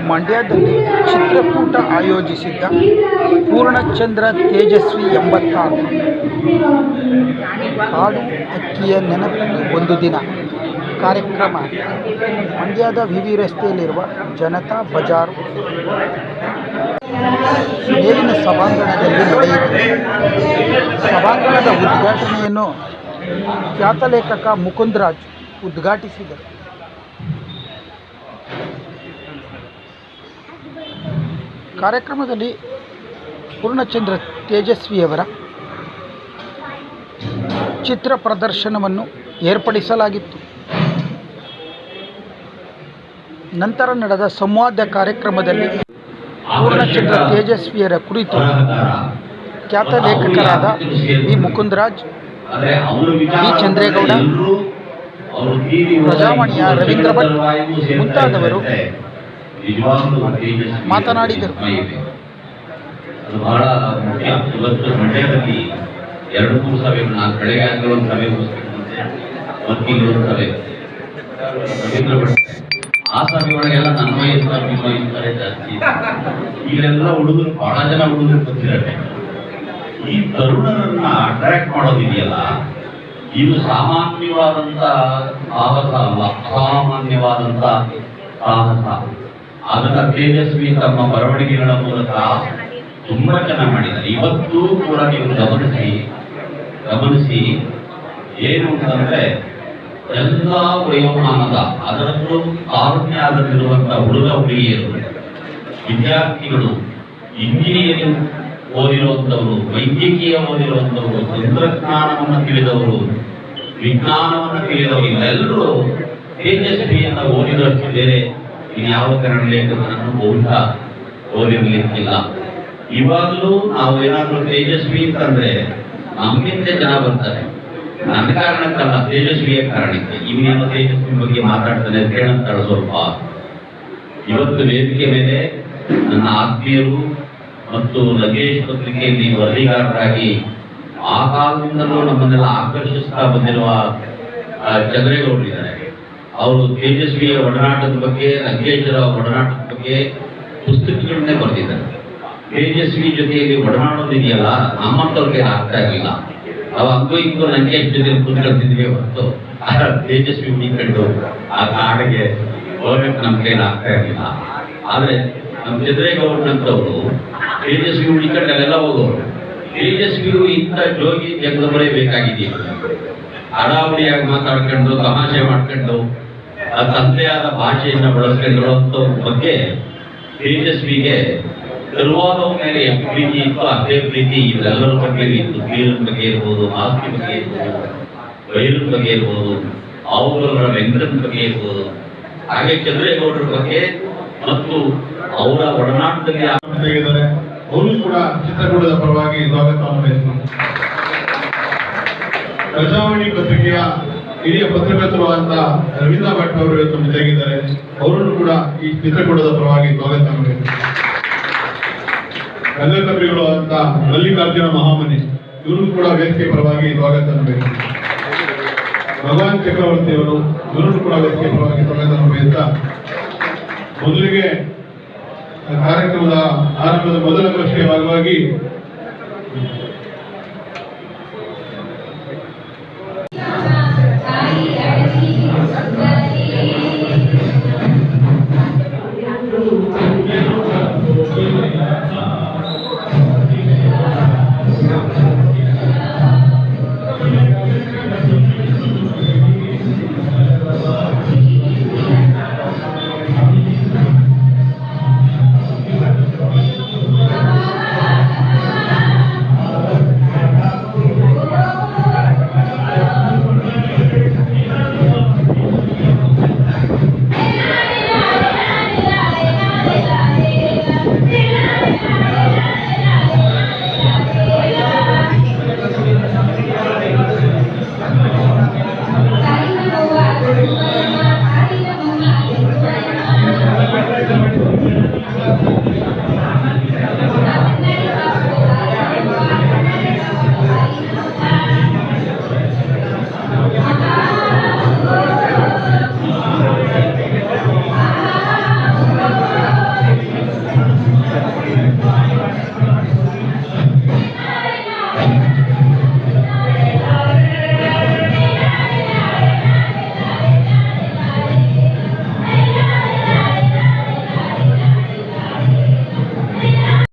ಮಂಡ್ಯದಲ್ಲಿ ಚಿತ್ರಕೂಟ ಆಯೋಜಿಸಿದ್ದ ಪೂರ್ಣಚಂದ್ರ ತೇಜಸ್ವಿ 86 ಕಾಡು ಹಕ್ಕಿಯ ನೆನಪಿನಲ್ಲಿ ಒಂದು ದಿನ ಕಾರ್ಯಕ್ರಮ ಮಂಡ್ಯದ ವಿವಿ ರಸ್ತೆಯಲ್ಲಿರುವ ಜನತಾ ಬಜಾರು ಮೇಲಿನ ಸಭಾಂಗಣದಲ್ಲಿ ನಡೆಯಿತು. ಸಭಾಂಗಣದ ಉದ್ಘಾಟನೆಯನ್ನು ಖ್ಯಾತ ಲೇಖಕ ಮುಕುಂದರಾಜ್ ಉದ್ಘಾಟಿಸಿದರು. ಕಾರ್ಯಕ್ರಮದಲ್ಲಿ ಪೂರ್ಣಚಂದ್ರ ತೇಜಸ್ವಿಯವರ ಚಿತ್ರ ಪ್ರದರ್ಶನವನ್ನು ಏರ್ಪಡಿಸಲಾಗಿತ್ತು. ನಂತರ ನಡೆದ ಸಂವಾದ ಕಾರ್ಯಕ್ರಮದಲ್ಲಿ ಪೂರ್ಣಚಂದ್ರ ತೇಜಸ್ವಿಯರ ಕುರಿತು ಖ್ಯಾತ ಲೇಖಕರಾದ ವಿ ಮುಕುಂದರಾಜ್, ವಿ ಚಂದ್ರೇಗೌಡ, ಪ್ರಜಾವಾಣಿಯ ರವೀಂದ್ರ ಭಟ್ ಮುಂತಾದವರು ಮಾತನಾಡಿದರು. ಬಹಳ ಮುಖ್ಯ. ಇವತ್ತು ಮಂಡ್ಯದಲ್ಲಿ 2-3 ಸಭೆಗಳು, ನಾನು ಕಡೆಗೆ ಒಂದು ಸಭೆ ವರ್ಕಿಂಗ್ ಸಭೆ ರವೀಂದ್ರ ಭಟ್, ಆ ಸಭೆ ಒಳಗೆಲ್ಲ ನನ್ನ ವಯಸ್ಸರೆ ಜಾಸ್ತಿ. ಇಲ್ಲೆಲ್ಲ ಹುಡುಗರು, ಬಹಳ ಜನ ಹುಡುಗರು ಗೊತ್ತಿರತ್ತೆ. ಈ ತರುಣರನ್ನ ಅಟ್ರಾಕ್ಟ್ ಮಾಡೋದಿದೆಯಲ್ಲ, ಇದು ಸಾಮಾನ್ಯವಾದಂತ ಸಾಹಸ ಅಲ್ಲ, ಅಸಾಮಾನ್ಯವಾದಂತ ಸಾಹಸ. ಅದನ್ನ ತೇಜಸ್ವಿ ತಮ್ಮ ಬರವಣಿಗೆಗಳ ಮೂಲಕ ತುಂಬಾ ಚೆನ್ನಾಗಿ ಮಾಡಿದ್ದಾರೆ. ಇವತ್ತು ಕೂಡ ನೀವು ಗಮನಿಸಿ ಏನು ಅಂತಂದ್ರೆ, ಎಲ್ಲ ವಯೋಮಾನದ, ಅದರಲ್ಲೂ ತಾರುಣ್ಯದಲ್ಲಿರುವಂತಹ ಹುಡುಗ ಹುಡುಗಿಯರು, ವಿದ್ಯಾರ್ಥಿಗಳು, ಇಂಜಿನಿಯರಿಂಗ್ ಓದಿರುವಂಥವರು, ವೈದ್ಯಕೀಯ ಓದಿರುವಂಥವರು, ತಂತ್ರಜ್ಞಾನವನ್ನು ತಿಳಿದವರು, ವಿಜ್ಞಾನವನ್ನು ತಿಳಿದವರು, ಇವೆಲ್ಲರೂ ತೇಜಸ್ವಿಯನ್ನು ಓದಿದಷ್ಟು ಬೇರೆ ಇನ್ಯಾವ ಕನ್ನಡ ಲೇಖಕರನ್ನು ಬಹುಶಃ ಓದಿರ್ಲಿಕ್ಕಿಲ್ಲ. ಇವಾಗಲೂ ನಾವು ಏನಾದರೂ ತೇಜಸ್ವಿ ಅಂತಂದ್ರೆ ನಮ್ಮಿಂದ ಜನ ಬರ್ತಾರೆ. ನನ್ನ ಕಾರಣಕ್ಕಲ್ಲ, ತೇಜಸ್ವಿಯ ಕಾರಣಕ್ಕೆ. ಇವನೇನೋ ತೇಜಸ್ವಿ ಬಗ್ಗೆ ಮಾತಾಡ್ತಾನೆ ಕೇಳಂತಾಳೆ ಸ್ವಲ್ಪ. ಇವತ್ತು ವೇದಿಕೆ ಮೇಲೆ ನನ್ನ ಆತ್ಮೀಯರು ಮತ್ತು ಲಗೇಶ್ ಪತ್ರಿಕೆಯಲ್ಲಿ ವರದಿಗಾರರಾಗಿ ಆ ಕಾಲದಿಂದಲೂ ನಮ್ಮನ್ನೆಲ್ಲ ಆಕರ್ಷಿಸ್ತಾ ಬಂದಿರುವ ಚಂದ್ರೇಗೌಡರಿದ್ದಾರೆ. ಅವರು ತೇಜಸ್ವಿಯ ಒಡನಾಟದ ಬಗ್ಗೆ, ಲಗೇಶರ ಒಡನಾಟದ ಬಗ್ಗೆ ಪುಸ್ತಕಗಳನ್ನೇ ಬರೆದಿದ್ದಾರೆ. ತೇಜಸ್ವಿ ಜೊತೆಯಲ್ಲಿ ಒಡನಾಡೋದಿದೆಯಲ್ಲ, ನಮ್ಮಂತವ್ರಿಗೆ ಆಗ್ತಾ ಇರಲಿಲ್ಲ. ಅವ ಅಂಗೂ ಇಂಗೂ ಲಂಕೇಶ್ ಜೊತೆ ಕೂತ್ಕೊಳ್ತಿದ್ವಿ ಹೊರತು ತೇಜಸ್ವಿ ಹುಡುಕೊಂಡು ಆ ಕಾಡಿಗೆ ಹೋಗಕ್ಕೆ ನಮ್ಮ ಕೈಲಿ ಆಗ್ತಾ ಇರಲಿಲ್ಲ. ಆದ್ರೆ ನಮ್ಮ ಚಂದ್ರೇಗೌಡನಂತವರು ತೇಜಸ್ವಿ ಹುಡುಕೊಂಡು ಅಲ್ಲೆಲ್ಲ ಹೋಗೋರು. ತೇಜಸ್ವಿಯು ಇಂಥ ಜೋಗಿ ಜಗದವರೇ ಬೇಕಾಗಿದ್ದೀವಿ. ಅಡಾವಡಿಯಾಗಿ ಮಾತಾಡ್ಕೊಂಡು, ತಮಾಷೆ ಮಾಡ್ಕೊಂಡು, ಆ ತಂದೆಯಾದ ಭಾಷೆಯನ್ನು ಬಳಸ್ಕೊಂಡಿರುವಂತ ಬಗ್ಗೆ ತೇಜಸ್ವಿಗೆ ತರುವಾದ ಮೇಲೆ ಎಷ್ಟು ಪ್ರೀತಿ ಇತ್ತು ಅದೇ ಪ್ರೀತಿ ಇವೆಲ್ಲರ ಬಗ್ಗೆ ಇತ್ತು. ನೀರಿನ ಬಗ್ಗೆ ಇರ್ಬೋದು, ಆಸ್ತಿ ಬಗ್ಗೆ ಇರ್ಬೋದು, ಬೈಲಿನ ಬಗ್ಗೆ ಇರ್ಬೋದು, ಅವುಗಳ ವೆಂಕಟನ ಬಗ್ಗೆ ಇರ್ಬೋದು, ಹಾಗೆ ಚಂದ್ರೇಗೌಡರ ಬಗ್ಗೆ ಮತ್ತು ಅವರ ಒಡನಾಟದಲ್ಲಿ ಅವರು ಕೂಡ ಚಿತ್ರಕೂಟದ ಪರವಾಗಿ ಸ್ವಾಗತವನ್ನು ಬಯಸಿದರು. ಪ್ರಜಾವಾಣಿ ಪತ್ರಿಕೆಯ ಹಿರಿಯ ಪತ್ರಕರ್ತರು ಅಂತ ರವೀಂದ್ರ ಭಟ್ ಅವರು ಇವತ್ತು ಜೊತೆಗಿದ್ದಾರೆ. ಅವರನ್ನು ಕೂಡ ಈ ಚಿತ್ರಕೂಟದ ಪರವಾಗಿ ಸ್ವಾಗತವನ್ನು ಬಯಸಿದರು. ರಂಗಕರ್ಮಿಗಳು ಅಂತ ಮಲ್ಲಿಕಾರ್ಜುನ ಮಹಾಮನಿ, ಇವರು ಕೂಡ ವೇದಿಕೆ ಪರವಾಗಿ ಸ್ವಾಗತವನ್ನು ಬಯಸಿದರು. ಭಗವಾನ್ ಚಕ್ರವರ್ತಿ ಅವರು, ಇವರು ಕೂಡ ವೇದಿಕೆ ಪರವಾಗಿ ಸ್ವಾಗತವನ್ನು ಬಯಸ್ತಾ, ಮೊದಲಿಗೆ ಕಾರ್ಯಕ್ರಮದ ಆರಂಭದ ಮೊದಲ ಗೋಷ್ಠಿಯ ಭಾಗವಾಗಿ